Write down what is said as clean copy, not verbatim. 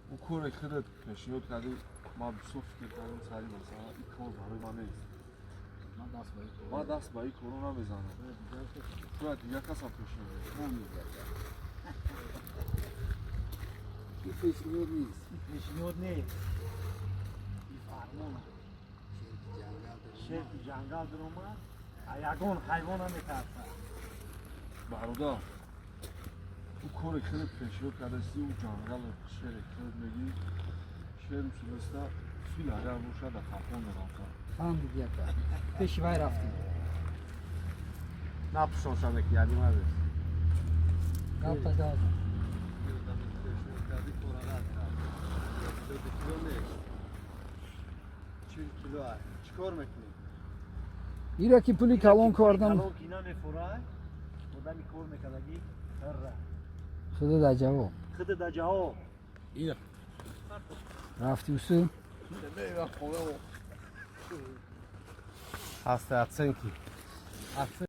او کار خودت پیشنهاد کردی ما بسو فکر کردم سری مثلا این کار برای من نیست. من دست به این کارو نمیزنم. شاید دیگه کس هم پیشنهاد این پیشنهاد نیست. پیشنهاد نیست. این فرمانه. شیر تو جنگل در اومد. یگان حیوان هم میترسه. برادر او کار خودت پیشنهاد کردی سی او جنگل شیر خودت میگی شیر میتونسته فیل اگر باشه در خفان رفته. هم دیگه کرد. پیش وای رفتیم. نه پشانشانه که یعنی ما بست. گپ دادم. چیکار میکنی؟ ایرا که پولی کلان کردم. کلان که اینا میفوره آدمی کار میکردگی هره خدا در جواب. خود در جواب اینا رفتی بسو؟ هسته اتسن کی